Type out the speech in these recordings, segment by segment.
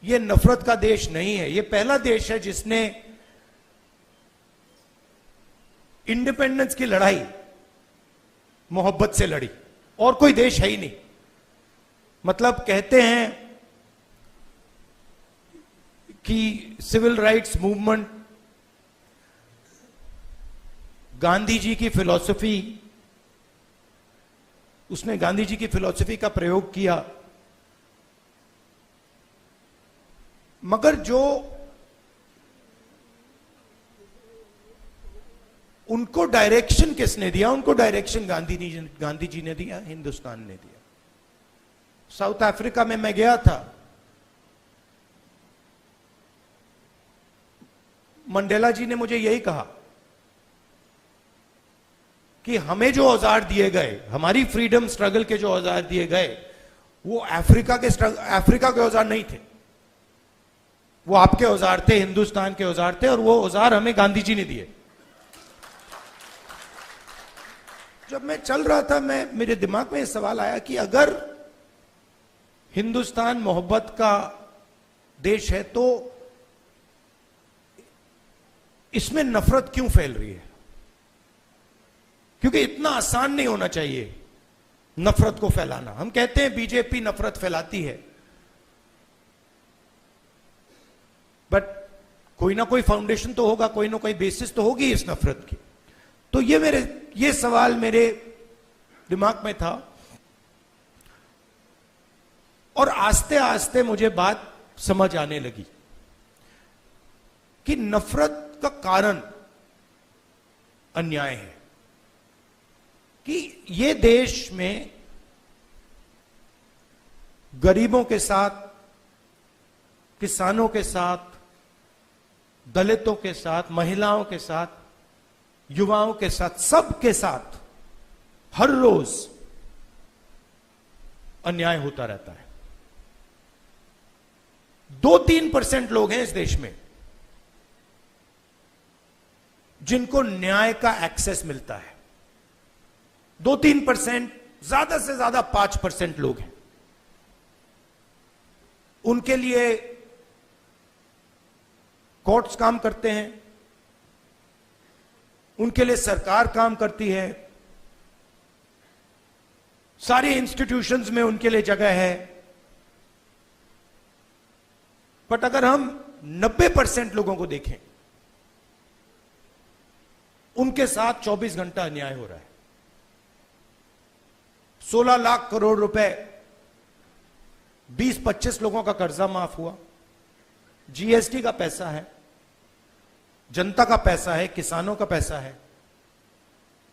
ये नफरत का देश नहीं है। ये पहला देश है जिसने इंडिपेंडेंस की लड़ाई मोहब्बत से लड़ी, और कोई देश है ही नहीं। मतलब कहते हैं कि civil rights movement, Gandhi ji की फिलॉसफी, उसने गांधी जी की फिलॉसफी का प्रयोग किया, मगर जो उनको डायरेक्शन किसने दिया? उनको डायरेक्शन गांधी जी ने दिया, हिंदुस्तान ने दिया। साउथ अफ्रीका में मैं गया था, मंडेला जी ने मुझे यही कहा कि हमें जो औजार दिए गए, हमारी फ्रीडम स्ट्रगल के जो औजार दिए गए, वो अफ्रीका के औजार नहीं थे, वो आपके औजार थे, हिंदुस्तान के औजार थे, और वो औजार हमें गांधी जी ने दिए। जब मैं चल रहा था, मेरे दिमाग में यह सवाल आया कि अगर हिंदुस्तान मोहब्बत का देश है तो इसमें नफरत क्यों फैल रही है? क्योंकि इतना आसान नहीं होना चाहिए नफरत को फैलाना। हम कहते हैं बीजेपी नफरत फैलाती है, बट कोई ना कोई फाउंडेशन तो होगा, कोई ना कोई बेसिस तो होगी इस नफरत की। तो ये सवाल मेरे दिमाग में था, और आस्ते आस्ते मुझे बात समझ आने लगी कि नफरत का कारण अन्याय है, कि ये देश में गरीबों के साथ, किसानों के साथ, दलितों के साथ, महिलाओं के साथ, युवाओं के साथ, सबके साथ हर रोज अन्याय होता रहता है। 2-3% लोग हैं इस देश में जिनको न्याय का एक्सेस मिलता है। 2-3%, ज्यादा से ज्यादा 5% लोग हैं। उनके लिए कोर्ट्स काम करते हैं, उनके लिए सरकार काम करती है, सारी इंस्टीट्यूशंस में उनके लिए जगह है। बट अगर हम 90% लोगों को देखें, उनके साथ 24 घंटा अन्याय हो रहा है। 16 लाख करोड़ रुपए 20-25 लोगों का कर्जा माफ हुआ, जीएसटी का पैसा है, जनता का पैसा है, किसानों का पैसा है,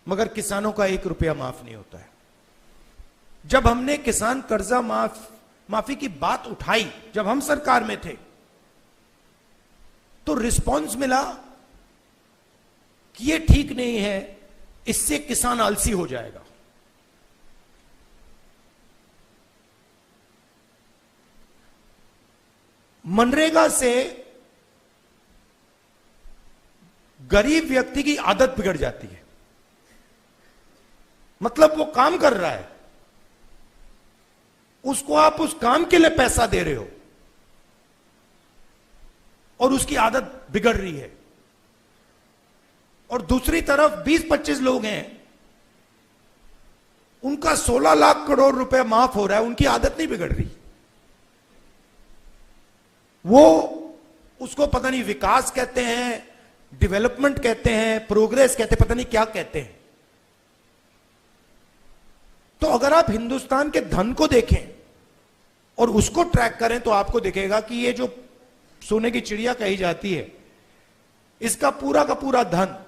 मगर किसानों का 1 रुपया माफ नहीं होता है। जब हमने किसान कर्जा माफी की बात उठाई, जब हम सरकार में थे, तो रिस्पॉन्स मिला कि ये ठीक नहीं है, इससे किसान आलसी हो जाएगा। मनरेगा से गरीब व्यक्ति की आदत बिगड़ जाती है। मतलब वो काम कर रहा है, उसको आप उस काम के लिए पैसा दे रहे हो, और उसकी आदत बिगड़ रही है। और दूसरी तरफ 20-25 लोग हैं, उनका 16 लाख करोड़ रुपए माफ हो रहा है, उनकी आदत नहीं बिगड़ रही। वो उसको पता नहीं विकास कहते हैं, डेवलपमेंट कहते हैं, प्रोग्रेस कहते हैं, पता नहीं क्या कहते हैं। तो अगर आप हिंदुस्तान के धन को देखें और उसको ट्रैक करें, तो आपको दिखेगा कि ये जो सोने की चिड़िया कही जाती है, इसका पूरा का पूरा धन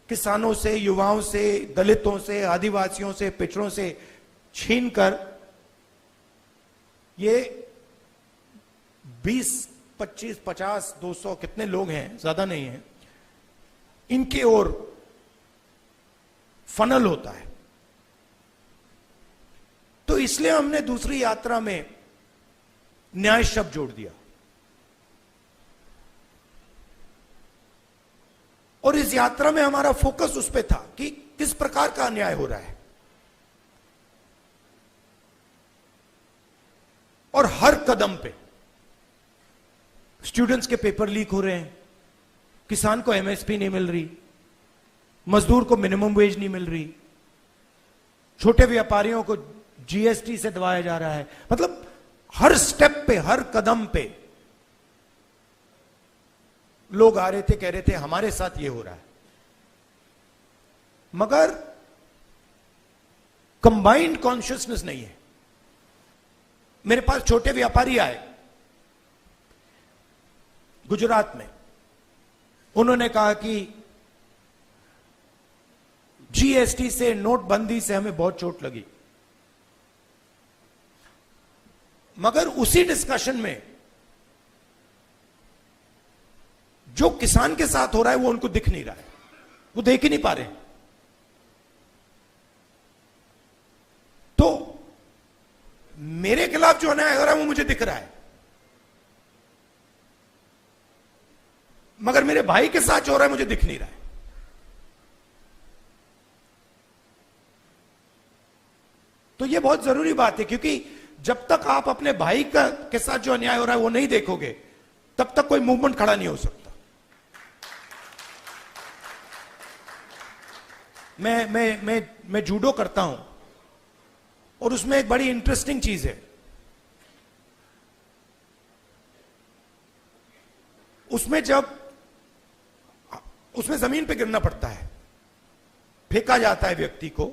किसानों से, युवाओं से, दलितों से, आदिवासियों से, पिछड़ों से छीनकर ये 20, 25, 50, 200 कितने लोग हैं, ज्यादा नहीं है, इनके ओर फनल होता है। तो इसलिए हमने दूसरी यात्रा में न्याय शब्द जोड़ दिया, और इस यात्रा में हमारा फोकस उस पर था कि किस प्रकार का अन्याय हो रहा है, और हर कदम पे स्टूडेंट्स के पेपर लीक हो रहे हैं, किसान को एमएसपी नहीं मिल रही, मजदूर को मिनिमम वेज नहीं मिल रही, छोटे व्यापारियों को जीएसटी से दबाया जा रहा है। मतलब हर स्टेप पे, हर कदम पे लोग आ रहे थे, कह रहे थे हमारे साथ ये हो रहा है। मगर कंबाइंड कॉन्शियसनेस नहीं है। मेरे पास छोटे व्यापारी आए गुजरात में, उन्होंने कहा कि जीएसटी से, नोटबंदी से हमें बहुत चोट लगी। मगर उसी डिस्कशन में जो किसान के साथ हो रहा है वो उनको दिख नहीं रहा है, वो देख ही नहीं पा रहे। तो मेरे खिलाफ जो अन्याय हो रहा है वो मुझे दिख रहा है, मगर मेरे भाई के साथ जो हो रहा है मुझे दिख नहीं रहा है। तो ये बहुत जरूरी बात है, क्योंकि जब तक आप अपने भाई के साथ जो अन्याय हो रहा है वो नहीं देखोगे, तब तक कोई मूवमेंट खड़ा नहीं हो सकता। मैं जूडो करता हूं और उसमें एक बड़ी इंटरेस्टिंग चीज है। उसमें जमीन पे गिरना पड़ता है, फेंका जाता है व्यक्ति को।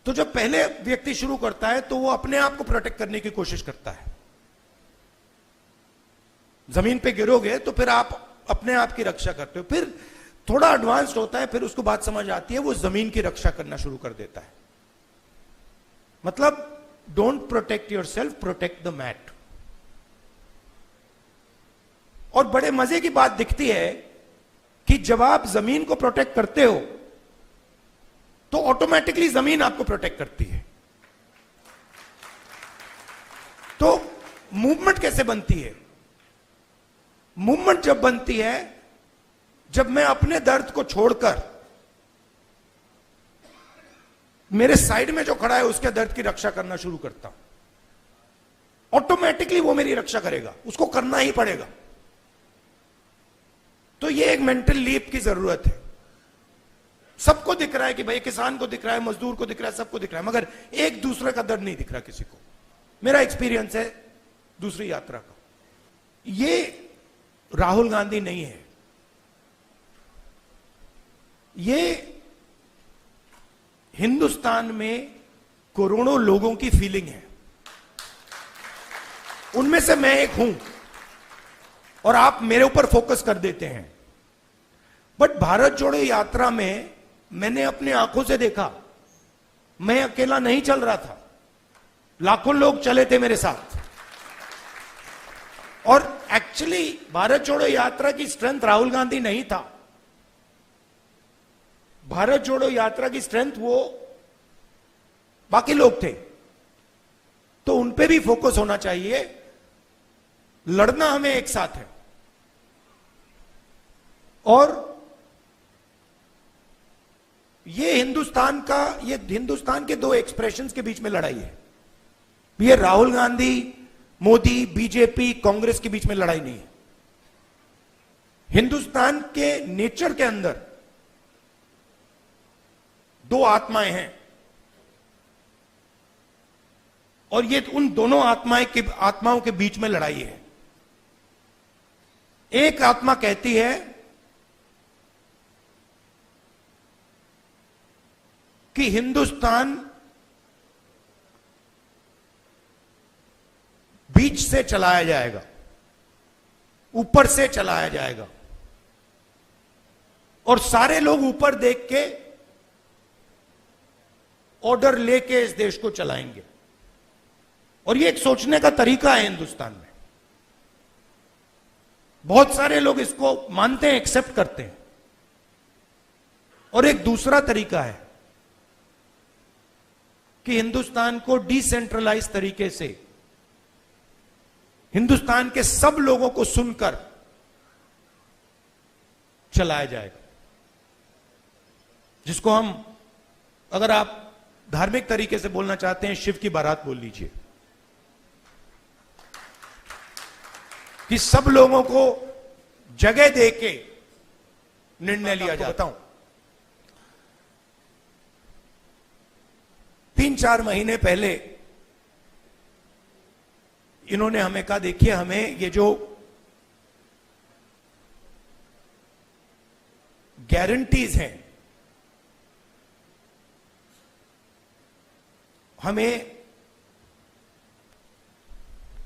तो जब पहले व्यक्ति शुरू करता है तो वो अपने आप को प्रोटेक्ट करने की कोशिश करता है। जमीन पे गिरोगे तो फिर आप अपने आप की रक्षा करते हो। फिर थोड़ा एडवांस्ड होता है, फिर उसको बात समझ आती है, वो जमीन की रक्षा करना शुरू कर देता है। मतलब don't protect yourself, protect the mat. और बड़े मजे की बात दिखती है कि जब आप जमीन को प्रोटेक्ट करते हो तो ऑटोमेटिकली जमीन आपको प्रोटेक्ट करती है। तो मूवमेंट कैसे बनती है? मूवमेंट जब बनती है जब मैं अपने दर्द को छोड़कर मेरे साइड में जो खड़ा है उसके दर्द की रक्षा करना शुरू करता हूं। ऑटोमेटिकली वो मेरी रक्षा करेगा, उसको करना ही पड़ेगा। तो ये एक मेंटल लीप की जरूरत है। सबको दिख रहा है कि भाई किसान को दिख रहा है, मजदूर को दिख रहा है, सबको दिख रहा है, मगर एक दूसरे का दर्द नहीं दिख रहा किसी को। मेरा एक्सपीरियंस है दूसरी यात्रा का। ये राहुल गांधी नहीं है, ये हिंदुस्तान में करोड़ों लोगों की फीलिंग है। उनमें से मैं एक हूं और आप मेरे ऊपर फोकस कर देते हैं। बट भारत जोड़ो यात्रा में मैंने अपनी आंखों से देखा, मैं अकेला नहीं चल रहा था, लाखों लोग चले थे मेरे साथ। और एक्चुअली भारत जोड़ो यात्रा की स्ट्रेंथ राहुल गांधी नहीं था। भारत जोड़ो यात्रा की स्ट्रेंथ वो बाकी लोग थे। तो उन पे भी फोकस होना चाहिए। लड़ना हमें एक साथ है। और ये हिंदुस्तान के दो एक्सप्रेशंस के बीच में लड़ाई है। ये राहुल गांधी, मोदी, बीजेपी, कांग्रेस के बीच में लड़ाई नहीं है। हिंदुस्तान के नेचर के अंदर दो आत्माएं हैं और ये उन दोनों आत्माओं के बीच में लड़ाई है। एक आत्मा कहती है कि हिंदुस्तान बीच से चलाया जाएगा, ऊपर से चलाया जाएगा और सारे लोग ऊपर देख के ऑर्डर लेके इस देश को चलाएंगे। और ये एक सोचने का तरीका है हिंदुस्तान में। बहुत सारे लोग इसको मानते हैं, एक्सेप्ट करते हैं। और एक दूसरा तरीका है कि हिंदुस्तान को डिसेंट्रलाइज तरीके से हिंदुस्तान के सब लोगों को सुनकर चलाया जाएगा, जिसको हम, अगर आप धार्मिक तरीके से बोलना चाहते हैं, शिव की बारात बोल लीजिए। कि सब लोगों को जगह देके निर्णय लिया जाता। हूं 3-4 महीने पहले इन्होंने हमें कहा, देखिए हमें ये जो गारंटीज हैं हमें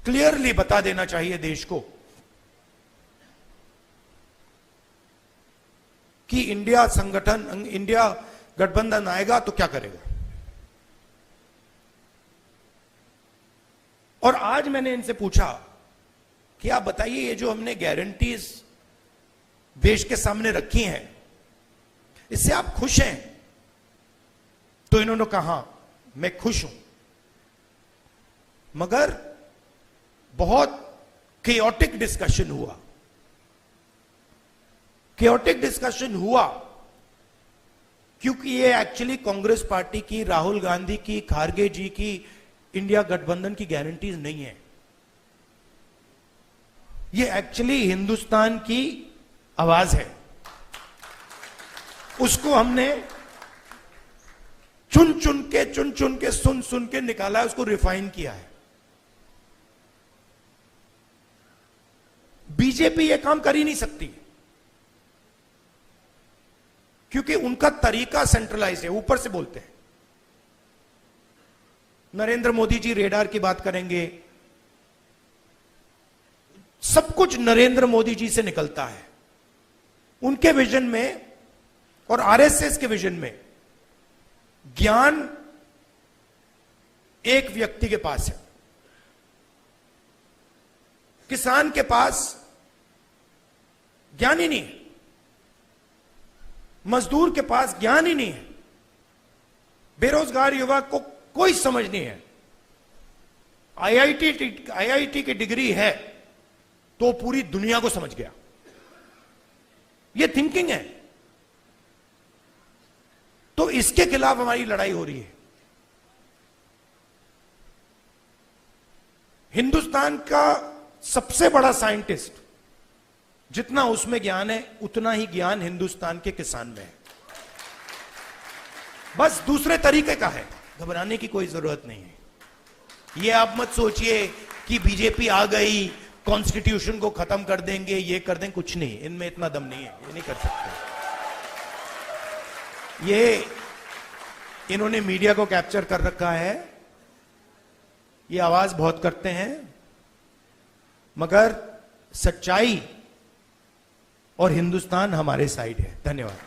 क्लियरली बता देना चाहिए देश को कि इंडिया संगठन, इंडिया गठबंधन आएगा तो क्या करेगा। और आज मैंने इनसे पूछा कि आप बताइए, ये जो हमने गारंटीज देश के सामने रखी हैं, इससे आप खुश हैं? तो इन्होंने कहा मैं खुश हूं, मगर बहुत केओटिक डिस्कशन हुआ। केओटिक डिस्कशन हुआ क्योंकि ये एक्चुअली कांग्रेस पार्टी की, राहुल गांधी की, खारगे जी की इंडिया गठबंधन की गारंटीज नहीं है। ये एक्चुअली हिंदुस्तान की आवाज है। उसको हमने चुन चुन के सुन सुन के निकाला है, उसको रिफाइन किया है। बीजेपी ये काम कर ही नहीं सकती क्योंकि उनका तरीका सेंट्रलाइज है, ऊपर से बोलते हैं। नरेंद्र मोदी जी रेडार की बात करेंगे, सब कुछ नरेंद्र मोदी जी से निकलता है। उनके विजन में और आरएसएस के विजन में ज्ञान एक व्यक्ति के पास है। किसान के पास ज्ञान ही नहीं है, मजदूर के पास ज्ञान ही नहीं है, बेरोजगार युवक को कोई समझ नहीं है। आईआईटी की डिग्री है तो पूरी दुनिया को समझ गया। ये थिंकिंग है। तो इसके खिलाफ हमारी लड़ाई हो रही है। हिंदुस्तान का सबसे बड़ा साइंटिस्ट, जितना उसमें ज्ञान है उतना ही ज्ञान हिंदुस्तान के किसान में है। बस दूसरे तरीके का है, घबराने की कोई जरूरत नहीं है। ये आप मत सोचिए कि बीजेपी आ गई कॉन्स्टिट्यूशन को खत्म कर देंगे, ये कर देंगे, कुछ नहीं, इनमें इतना दम नहीं है, ये नहीं कर सकते। ये इन्होंने मीडिया को कैप्चर कर रखा है, ये आवाज बहुत करते हैं, मगर सच्चाई और हिंदुस्तान हमारे साइड है। धन्यवाद।